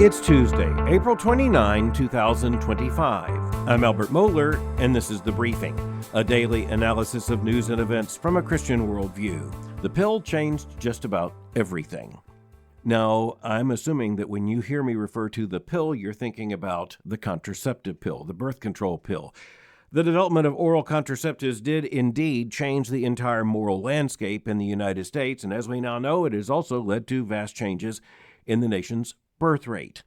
It's Tuesday, April 29, 2025. I'm Albert Mohler, and this is The Briefing, a daily analysis of news and events from a Christian worldview. The pill changed just about everything. Now, I'm assuming that when you hear me refer to the pill, you're thinking about the contraceptive pill, the birth control pill. The development of oral contraceptives did indeed change the entire moral landscape in the United States, and as we now know, it has also led to vast changes in the nation's birth rate.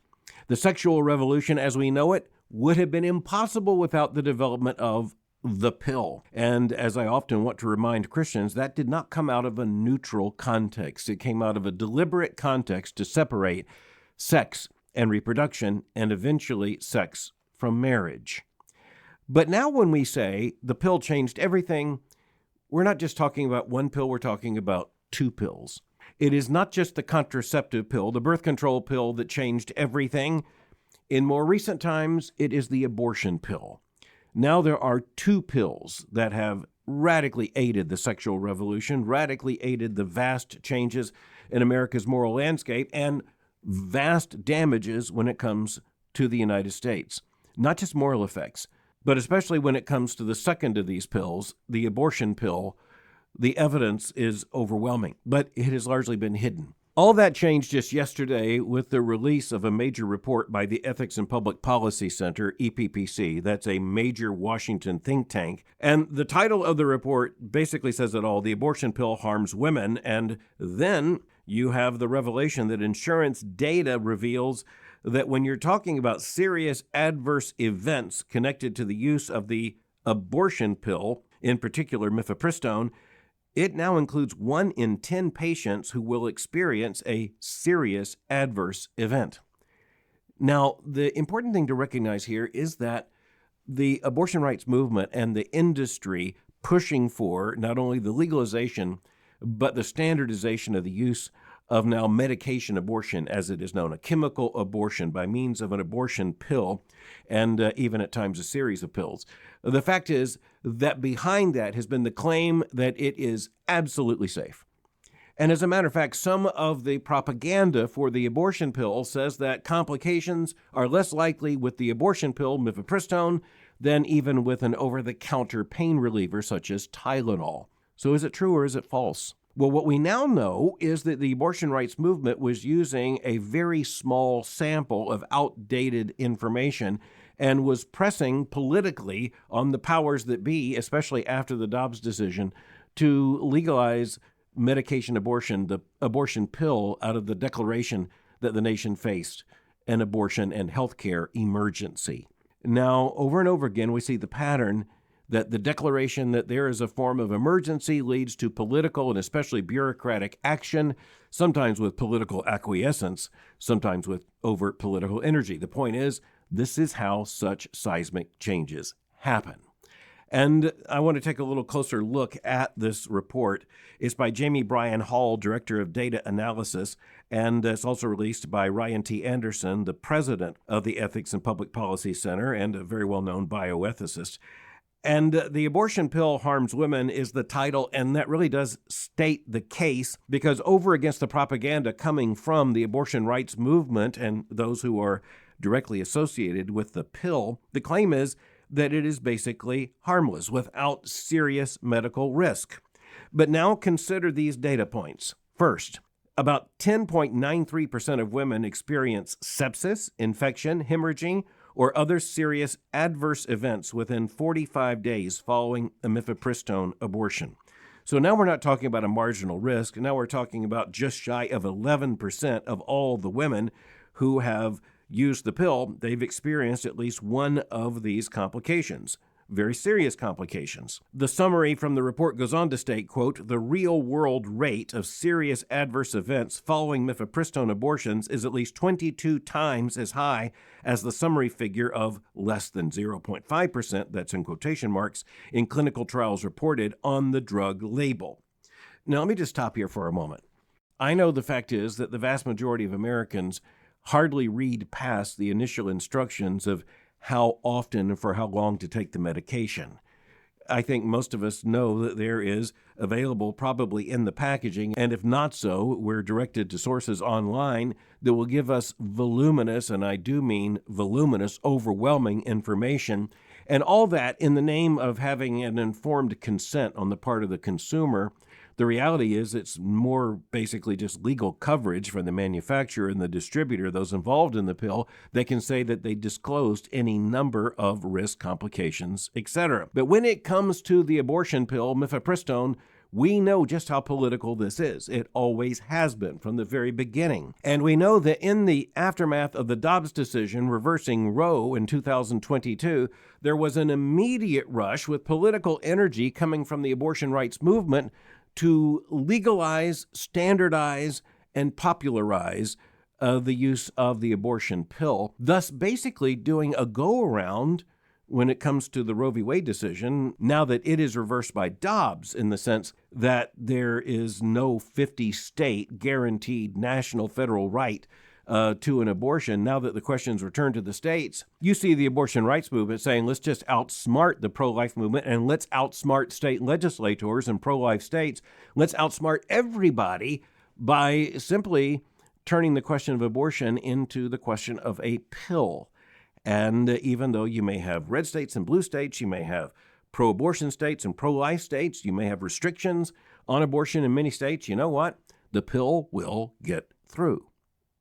The sexual revolution as we know it would have been impossible without the development of the pill. And as I often want to remind Christians, that did not come out of a neutral context. It came out of a deliberate context to separate sex and reproduction and eventually sex from marriage. But now when we say the pill changed everything, we're not just talking about one pill, we're talking about two pills. It is not just the contraceptive pill, the birth control pill that changed everything. In more recent times, it is the abortion pill. Now there are two pills that have radically aided the sexual revolution, radically aided the vast changes in America's moral landscape, and vast damages when it comes to the United States. Not just moral effects, but especially when it comes to the second of these pills, the abortion pill. The evidence is overwhelming, but it has largely been hidden. All that changed just yesterday with the release of a major report by the Ethics and Public Policy Center, EPPC. That's a major Washington think tank. And the title of the report basically says it all. The abortion pill harms women. And then you have the revelation that insurance data reveals that when you're talking about serious adverse events connected to the use of the abortion pill, in particular Mifepristone, it now includes 1 in 10 patients who will experience a serious adverse event. Now, the important thing to recognize here is that the abortion rights movement and the industry pushing for not only the legalization, but the standardization of the use of now medication abortion, as it is known, a chemical abortion by means of an abortion pill, and even at times a series of pills. The fact is that behind that has been the claim that it is absolutely safe. And as a matter of fact, some of the propaganda for the abortion pill says that complications are less likely with the abortion pill, Mifepristone, than even with an over-the-counter pain reliever such as Tylenol. So is it true or is it false? Well, what we now know is that the abortion rights movement was using a very small sample of outdated information and was pressing politically on the powers that be, especially after the Dobbs decision, to legalize medication abortion, the abortion pill, out of the declaration that the nation faced an abortion and healthcare emergency. Now, over and over again, we see the pattern that the declaration that there is a form of emergency leads to political and especially bureaucratic action, sometimes with political acquiescence, sometimes with overt political energy. The point is, this is how such seismic changes happen. And I want to take a little closer look at this report. It's by Bryan Hall, Director of Data Analysis, and it's also released by Ryan T. Anderson, the President of the Ethics and Public Policy Center and a very well-known bioethicist. And the abortion pill harms women is the title, and that really does state the case, because over against the propaganda coming from the abortion rights movement and those who are directly associated with the pill, the claim is that it is basically harmless without serious medical risk. But now consider these data points. First, about 10.93% of women experience sepsis, infection, hemorrhaging, or other serious adverse events within 45 days following a Mifepristone abortion. So now we're not talking about a marginal risk. Now we're talking about just shy of 11% of all the women who have used the pill. They've experienced at least one of these complications. Very serious complications. The summary from the report goes on to state, quote, the real-world rate of serious adverse events following Mifepristone abortions is at least 22 times as high as the summary figure of less than 0.5%, that's in quotation marks, in clinical trials reported on the drug label. Now, let me just stop here for a moment. I know the fact is that the vast majority of Americans hardly read past the initial instructions of how often and for how long to take the medication. I think most of us know that there is available probably in the packaging, and if not so, we're directed to sources online that will give us voluminous, and I do mean voluminous, overwhelming information, and all that in the name of having an informed consent on the part of the consumer. The reality is it's more basically just legal coverage from the manufacturer and the distributor, those involved in the pill. They can say that they disclosed any number of risk, complications, etc. But when it comes to the abortion pill, Mifepristone, we know just how political this is. It always has been from the very beginning. And we know that in the aftermath of the Dobbs decision reversing Roe in 2022, there was an immediate rush with political energy coming from the abortion rights movement to legalize, standardize, and popularize the use of the abortion pill, thus basically doing a go-around when it comes to the Roe v. Wade decision, now that it is reversed by Dobbs, in the sense that there is no 50-state guaranteed national federal right to an abortion. Now that the question's returned to the states, you see the abortion rights movement saying, let's just outsmart the pro-life movement and let's outsmart state legislators and pro-life states. Let's outsmart everybody by simply turning the question of abortion into the question of a pill. And even though you may have red states and blue states, you may have pro-abortion states and pro-life states, you may have restrictions on abortion in many states, you know what? The pill will get through.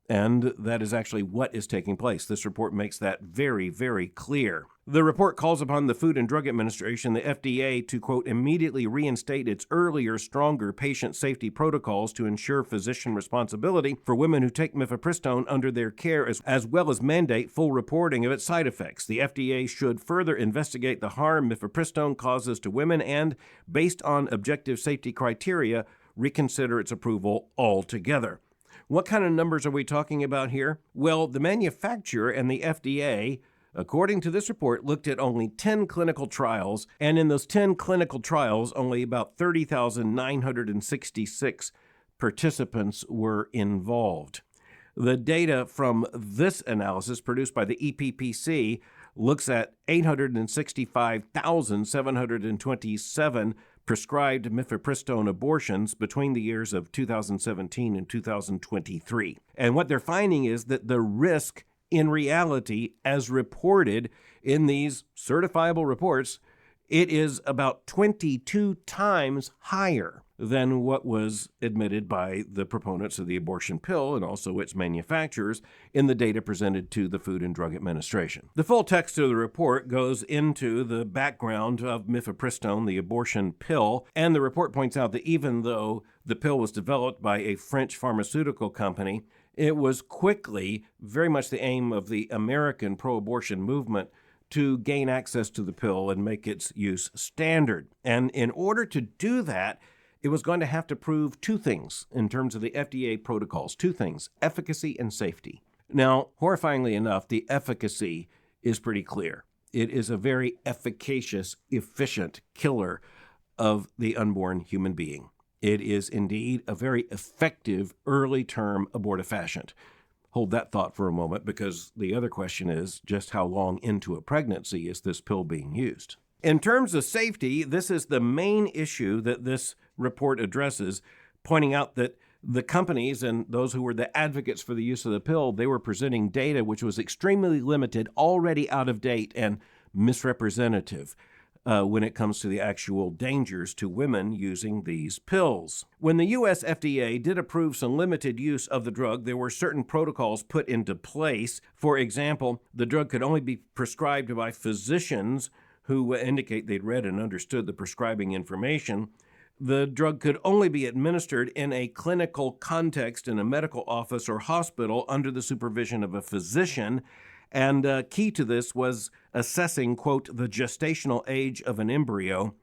And that is actually what is taking place. This report makes that very, very clear. The report calls upon the Food and Drug Administration, the FDA, to, quote, immediately reinstate its earlier, stronger patient safety protocols to ensure physician responsibility for women who take Mifepristone under their care, as well as mandate full reporting of its side effects. The FDA should further investigate the harm Mifepristone causes to women and, based on objective safety criteria, reconsider its approval altogether. What kind of numbers are we talking about here? Well, the manufacturer and the FDA, according to this report, looked at only 10 clinical trials, and in those 10 clinical trials, only about 30,966 participants were involved. The data from this analysis, produced by the EPPC, looks at 865,727 prescribed Mifepristone abortions between the years of 2017 and 2023. And what they're finding is that the risk in reality, as reported in these certifiable reports, it is about 22 times higher than what was admitted by the proponents of the abortion pill and also its manufacturers in the data presented to the Food and Drug Administration. The full text of the report goes into the background of Mifepristone, the abortion pill, and the report points out that even though the pill was developed by a French pharmaceutical company, it was quickly very much the aim of the American pro-abortion movement to gain access to the pill and make its use standard. And in order to do that, it was going to have to prove two things in terms of the FDA protocols. Two things: efficacy and safety. Now, horrifyingly enough, the efficacy is pretty clear. It is a very efficacious, efficient killer of the unborn human being. It is indeed a very effective early-term abortifacient. Hold that thought for a moment, because the other question is just how long into a pregnancy is this pill being used? In terms of safety, this is the main issue that this report addresses, pointing out that the companies and those who were the advocates for the use of the pill, they were presenting data which was extremely limited, already out of date, and misrepresentative when it comes to the actual dangers to women using these pills. When the U.S. FDA did approve some limited use of the drug, there were certain protocols put into place. For example, the drug could only be prescribed by physicians who indicate they'd read and understood the prescribing information. The drug could only be administered in a clinical context in a medical office or hospital under the supervision of a physician. And key to this was assessing, quote, the gestational age of an embryo,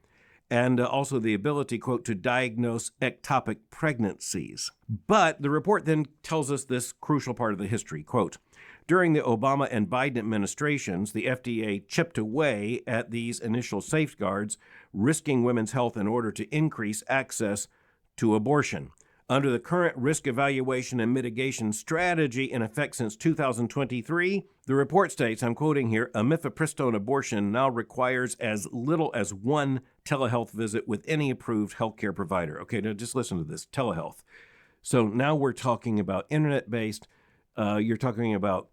and also the ability, quote, to diagnose ectopic pregnancies. But the report then tells us this crucial part of the history, quote, during the Obama and Biden administrations, the FDA chipped away at these initial safeguards, risking women's health in order to increase access to abortion. Under the current risk evaluation and mitigation strategy in effect since 2023, the report states, I'm quoting here, a Mifepristone abortion now requires as little as one telehealth visit with any approved healthcare provider. Okay, now just listen to this, telehealth. So now we're talking about internet-based, you're talking about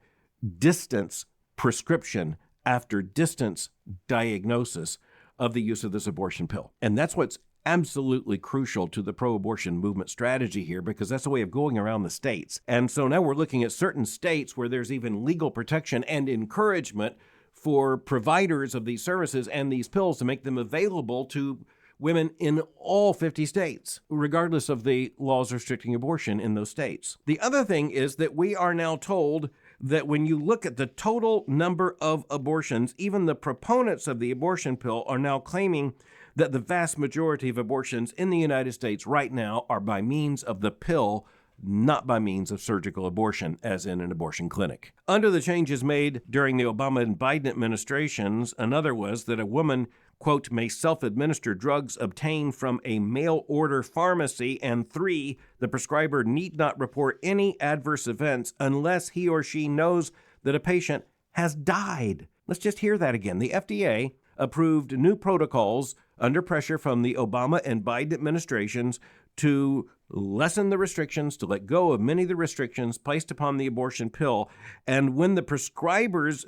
distance prescription after distance diagnosis of the use of this abortion pill. And that's what's absolutely crucial to the pro-abortion movement strategy here, because that's a way of going around the states. And so now we're looking at certain states where there's even legal protection and encouragement for providers of these services and these pills to make them available to women in all 50 states, regardless of the laws restricting abortion in those states. The other thing is that we are now told that when you look at the total number of abortions, even the proponents of the abortion pill are now claiming that the vast majority of abortions in the United States right now are by means of the pill, not by means of surgical abortion, as in an abortion clinic. Under the changes made during the Obama and Biden administrations, another was that a woman, quote, may self-administer drugs obtained from a mail-order pharmacy, and 3, the prescriber need not report any adverse events unless he or she knows that a patient has died. Let's just hear that again. The FDA approved new protocols under pressure from the Obama and Biden administrations to lessen the restrictions, to let go of many of the restrictions placed upon the abortion pill. And when the prescribers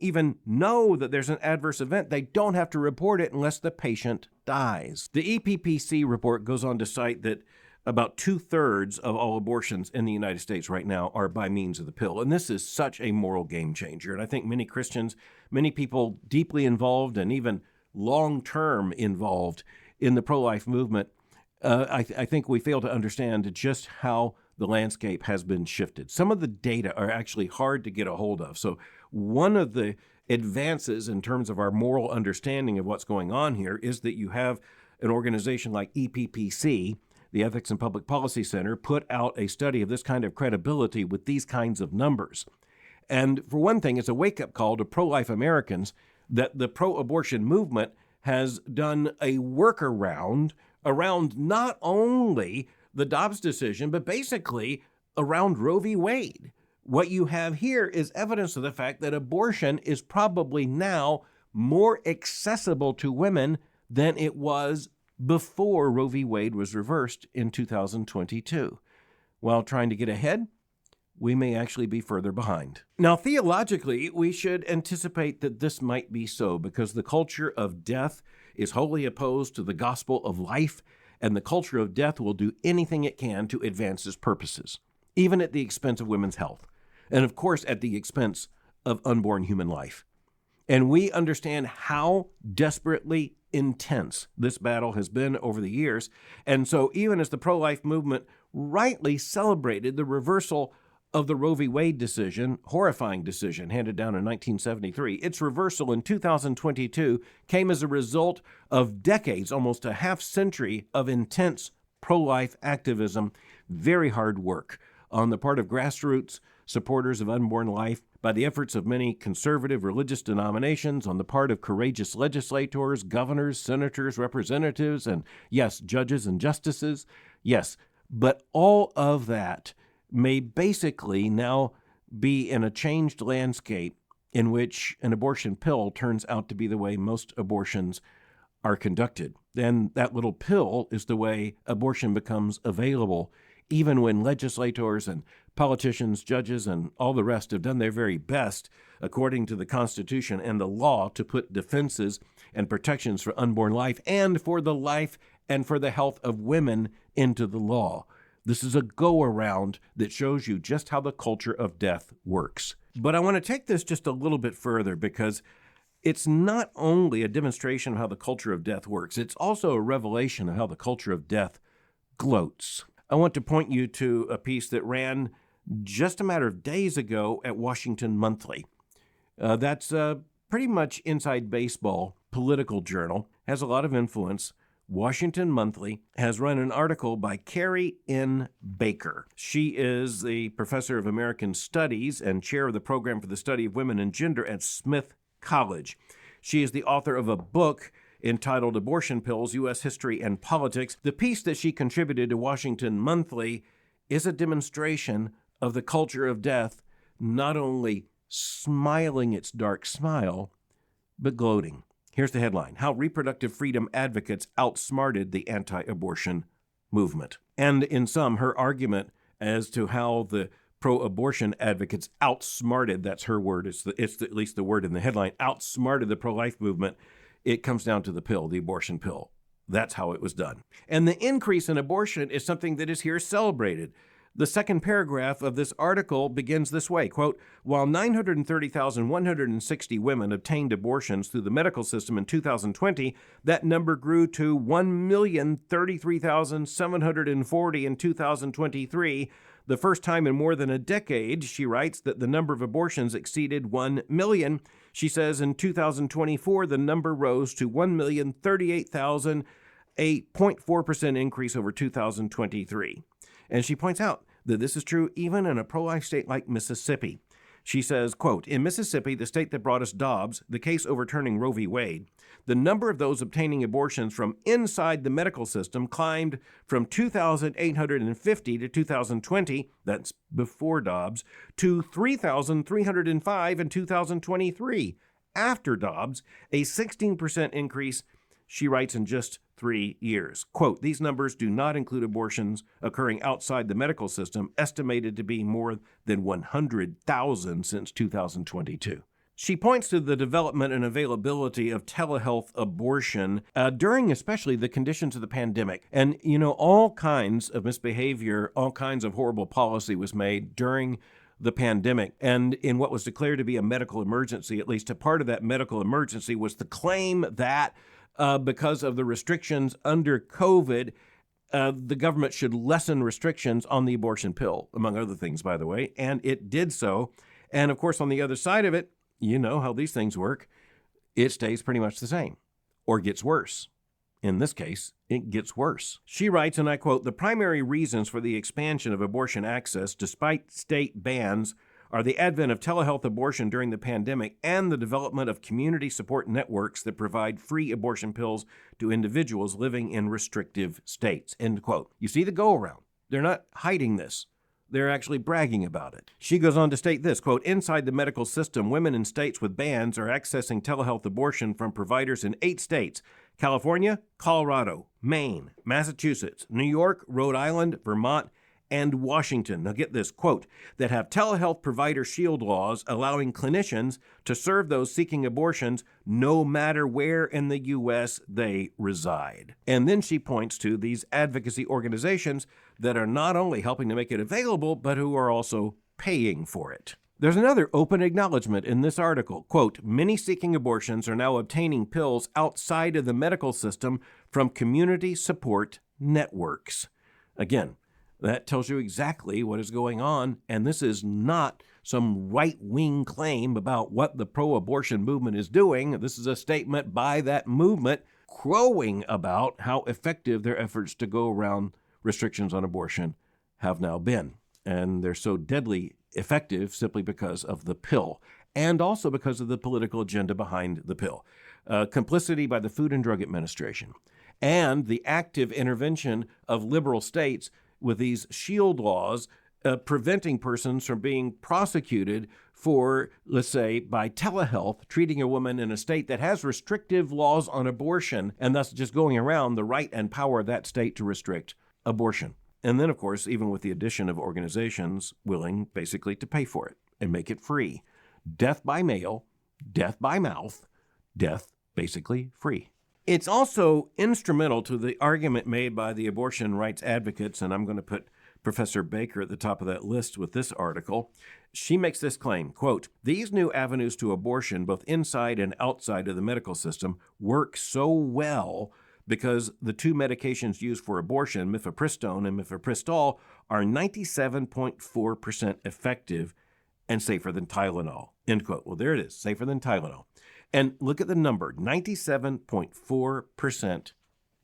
even know that there's an adverse event, they don't have to report it unless the patient dies. The EPPC report goes on to cite that about 2/3 of all abortions in the United States right now are by means of the pill. And this is such a moral game changer. And I think many Christians, many people deeply involved and even long-term involved in the pro-life movement, I think we fail to understand just how the landscape has been shifted. Some of the data are actually hard to get a hold of. So one of the advances in terms of our moral understanding of what's going on here is that you have an organization like EPPC, the Ethics and Public Policy Center, put out a study of this kind of credibility with these kinds of numbers. And for one thing, it's a wake-up call to pro-life Americans that the pro-abortion movement has done a workaround around not only the Dobbs decision, but basically around Roe v. Wade. What you have here is evidence of the fact that abortion is probably now more accessible to women than it was before Roe v. Wade was reversed in 2022. While trying to get ahead, we may actually be further behind. Now, theologically, we should anticipate that this might be so because the culture of death is wholly opposed to the gospel of life, and the culture of death will do anything it can to advance its purposes, even at the expense of women's health, and of course at the expense of unborn human life. And we understand how desperately intense this battle has been over the years. And so even as the pro-life movement rightly celebrated the reversal of the Roe v. Wade decision, horrifying decision handed down in 1973, its reversal in 2022 came as a result of decades, almost a half century of intense pro-life activism, very hard work on the part of grassroots supporters of unborn life, by the efforts of many conservative religious denominations, on the part of courageous legislators, governors, senators, representatives, and yes, judges and justices. Yes, but all of that may basically now be in a changed landscape in which an abortion pill turns out to be the way most abortions are conducted. Then that little pill is the way abortion becomes available, even when legislators and politicians, judges, and all the rest have done their very best, according to the Constitution and the law, to put defenses and protections for unborn life and for the life and for the health of women into the law. This is a go-around that shows you just how the culture of death works. But I want to take this just a little bit further because it's not only a demonstration of how the culture of death works, it's also a revelation of how the culture of death gloats. I want to point you to a piece that ran just a matter of days ago at Washington Monthly. That's pretty much inside baseball, political journal, has a lot of influence. Washington Monthly has run an article by Carrie N. Baker. She is the professor of American Studies and chair of the program for the study of women and gender at Smith College. She is the author of a book entitled Abortion Pills, U.S. History and Politics. The piece that she contributed to Washington Monthly is a demonstration of the culture of death, not only smiling its dark smile, but gloating. Here's the headline: How Reproductive Freedom Advocates Outsmarted the Anti-Abortion Movement. And in sum, her argument as to how the pro-abortion advocates outsmarted, that's her word, it's at least the word in the headline, outsmarted the pro-life movement, it comes down to the pill, the abortion pill. That's how it was done. And the increase in abortion is something that is here celebrated. The second paragraph of this article begins this way, quote, while 930,160 women obtained abortions through the medical system in 2020, that number grew to 1,033,740 in 2023, the first time in more than a decade, she writes, that the number of abortions exceeded 1 million. She says in 2024, the number rose to 1,038,000, a 0.4% increase over 2023. And she points out that this is true even in a pro-life state like Mississippi. She says, quote, in Mississippi, the state that brought us Dobbs, the case overturning Roe v. Wade, the number of those obtaining abortions from inside the medical system climbed from 2,850 to 2020, that's before Dobbs, to 3,305 in 2023. After Dobbs, a 16% increase, she writes, in just 3 years. Quote, these numbers do not include abortions occurring outside the medical system, estimated to be more than 100,000 since 2022. She points to the development and availability of telehealth abortion during especially the conditions of the pandemic. And, all kinds of misbehavior, all kinds of horrible policy was made during the pandemic. And in what was declared to be a medical emergency, at least a part of that medical emergency was the claim that because of the restrictions under COVID, the government should lessen restrictions on the abortion pill, among other things, by the way, and it did so. And of course, on the other side of it, you know how these things work. It stays pretty much the same or gets worse. In this case, it gets worse. She writes, and I quote, the primary reasons for the expansion of abortion access, despite state bans, are the advent of telehealth abortion during the pandemic and the development of community support networks that provide free abortion pills to individuals living in restrictive states, end quote. You see the go-around. They're not hiding this. They're actually bragging about it. She goes on to state this, quote, inside the medical system, women in states with bans are accessing telehealth abortion from providers in 8 states: California, Colorado, Maine, Massachusetts, New York, Rhode Island, Vermont, and Washington. Now get this, quote, that have telehealth provider shield laws allowing clinicians to serve those seeking abortions no matter where in the U.S. they reside. And then she points to these advocacy organizations that are not only helping to make it available, but who are also paying for it. There's another open acknowledgement in this article. Quote, many seeking abortions are now obtaining pills outside of the medical system from community support networks. Again, that tells you exactly what is going on, and this is not some right-wing claim about what the pro-abortion movement is doing. This is a statement by that movement crowing about how effective their efforts to go around restrictions on abortion have now been. And they're so deadly effective simply because of the pill, and also because of the political agenda behind the pill. Complicity by the Food and Drug Administration, and the active intervention of liberal states with these shield laws preventing persons from being prosecuted for, let's say, by telehealth, treating a woman in a state that has restrictive laws on abortion, and thus just going around the right and power of that state to restrict abortion. And then, of course, even with the addition of organizations willing basically to pay for it and make it free. Death by mail, death by mouth, death basically free. It's also instrumental to the argument made by the abortion rights advocates, and I'm going to put Professor Baker at the top of that list with this article. She makes this claim, quote, these new avenues to abortion, both inside and outside of the medical system, work so well because the 2 medications used for abortion, Mifepristone and Mifepristone, are 97.4% effective and safer than Tylenol, end quote. Well, there it is, safer than Tylenol. And look at the number, 97.4%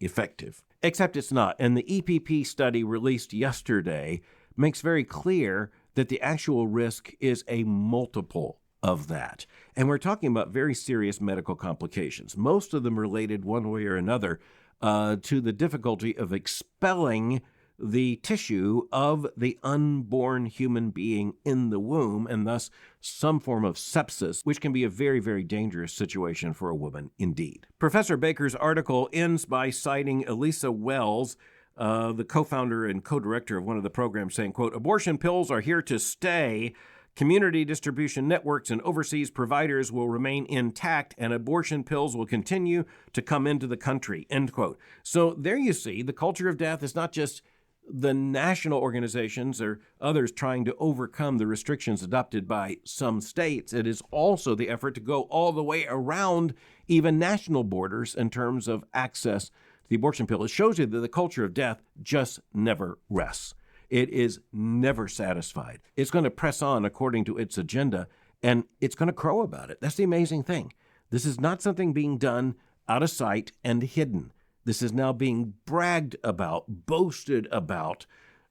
effective. Except it's not. And the EPP study released yesterday makes very clear that the actual risk is a multiple of that. And we're talking about very serious medical complications, most of them related one way or another to the difficulty of expelling the tissue of the unborn human being in the womb, and thus some form of sepsis, which can be a very, very dangerous situation for a woman indeed. Professor Baker's article ends by citing Elisa Wells, the co-founder and co-director of one of the programs, saying, quote, "Abortion pills are here to stay. Community distribution networks and overseas providers will remain intact, and abortion pills will continue to come into the country," end quote. So there you see, the culture of death is not just the national organizations or others trying to overcome the restrictions adopted by some states. It is also the effort to go all the way around even national borders in terms of access to the abortion pill. It shows you that the culture of death just never rests. It is never satisfied. It's going to press on according to its agenda, and it's going to crow about it. That's the amazing thing. This is not something being done out of sight and hidden. This is now being bragged about, boasted about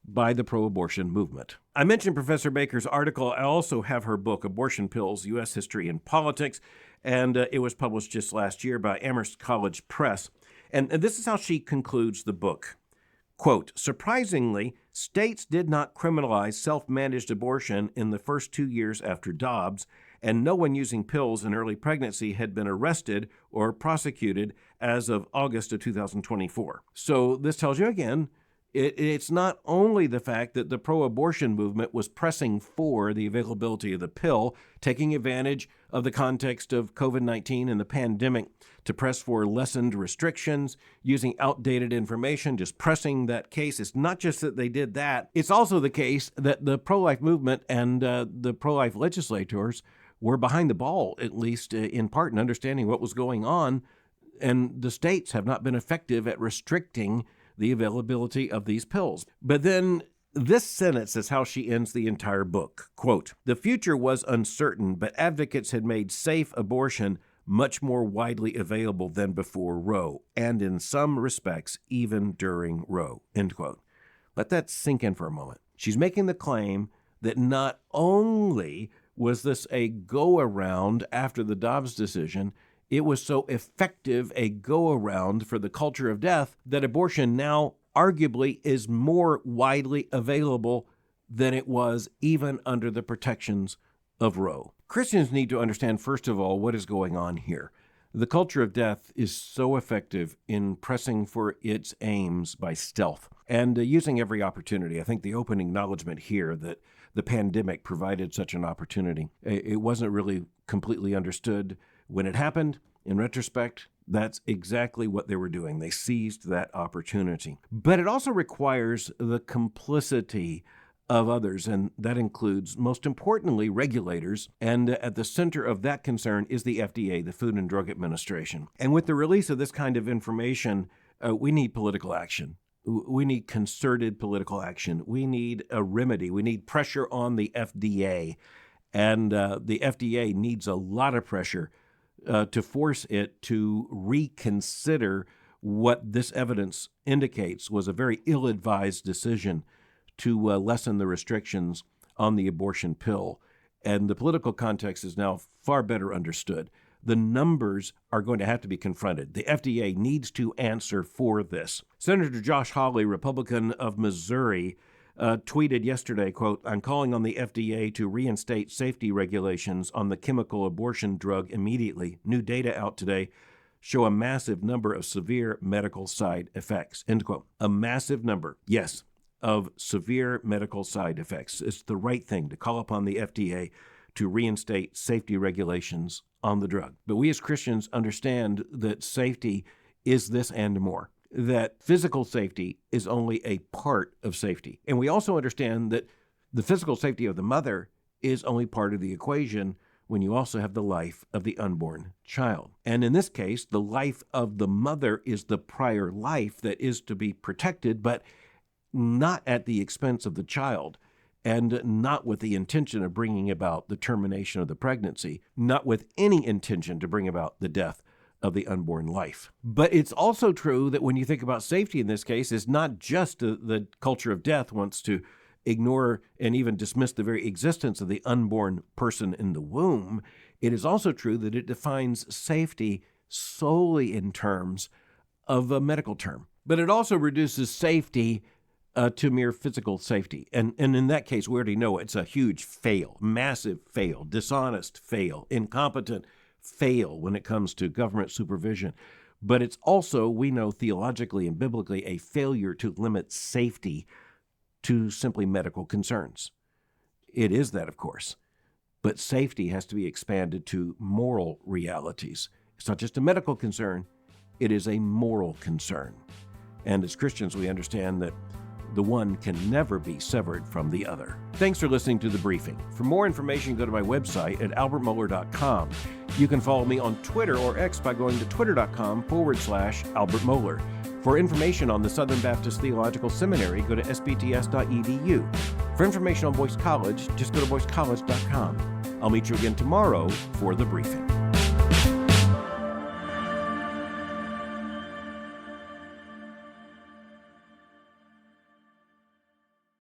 by the pro-abortion movement. I mentioned Professor Baker's article. I also have her book, Abortion Pills, U.S. History and Politics, and it was published just last year by Amherst College Press. And this is how she concludes the book. Quote, "Surprisingly, states did not criminalize self-managed abortion in the first 2 years after Dobbs, and no one using pills in early pregnancy had been arrested or prosecuted as of August of 2024. So this tells you again, it's not only the fact that the pro-abortion movement was pressing for the availability of the pill, taking advantage of the context of COVID-19 and the pandemic to press for lessened restrictions, using outdated information, just pressing that case. It's not just that they did that. It's also the case that the pro-life movement and the pro-life legislators were behind the ball, at least in part, in understanding what was going on. And the states have not been effective at restricting the availability of these pills. But then this sentence is how she ends the entire book. Quote, "The future was uncertain, but advocates had made safe abortion much more widely available than before Roe, and in some respects, even during Roe," end quote. Let that sink in for a moment. She's making the claim that not only was this a go-around after the Dobbs decision, it was so effective a go-around for the culture of death that abortion now arguably is more widely available than it was even under the protections of Roe. Christians need to understand, first of all, what is going on here. The culture of death is so effective in pressing for its aims by stealth and using every opportunity. I think the opening acknowledgement here that the pandemic provided such an opportunity. It wasn't really completely understood when it happened. In retrospect, that's exactly what they were doing. They seized that opportunity. But it also requires the complicity of others, and that includes, most importantly, regulators. And at the center of that concern is the FDA, the Food and Drug Administration. And with the release of this kind of information, we need political action. We need concerted political action. We need a remedy. We need pressure on the FDA. And the FDA needs a lot of pressure to force it to reconsider what this evidence indicates was a very ill-advised decision to lessen the restrictions on the abortion pill. And the political context is now far better understood. The numbers are going to have to be confronted. The FDA needs to answer for this. Senator Josh Hawley, Republican of Missouri, tweeted yesterday, quote, "I'm calling on the FDA to reinstate safety regulations on the chemical abortion drug immediately. New data out today show a massive number of severe medical side effects," end quote. A massive number, yes, of severe medical side effects. It's the right thing to call upon the FDA to reinstate safety regulations on the drug. But we as Christians understand that safety is this and more, that physical safety is only a part of safety. And we also understand that the physical safety of the mother is only part of the equation when you also have the life of the unborn child. And in this case, the life of the mother is the prior life that is to be protected, but not at the expense of the child, and not with the intention of bringing about the termination of the pregnancy, not with any intention to bring about the death of the unborn life. But it's also true that when you think about safety in this case, it's not just the culture of death wants to ignore and even dismiss the very existence of the unborn person in the womb, it is also true that it defines safety solely in terms of a medical term. But it also reduces safety to mere physical safety. And in that case, we already know it's a huge fail, massive fail, dishonest fail, incompetent fail when it comes to government supervision. But it's also, we know theologically and biblically, a failure to limit safety to simply medical concerns. It is that, of course. But safety has to be expanded to moral realities. It's not just a medical concern, it is a moral concern. And as Christians, we understand that the one can never be severed from the other. Thanks for listening to The Briefing. For more information, go to my website at albertmohler.com. You can follow me on Twitter or X by going to twitter.com/Albert Mohler. For information on the Southern Baptist Theological Seminary, go to sbts.edu. For information on Boyce College, just go to boycecollege.com. I'll meet you again tomorrow for The Briefing.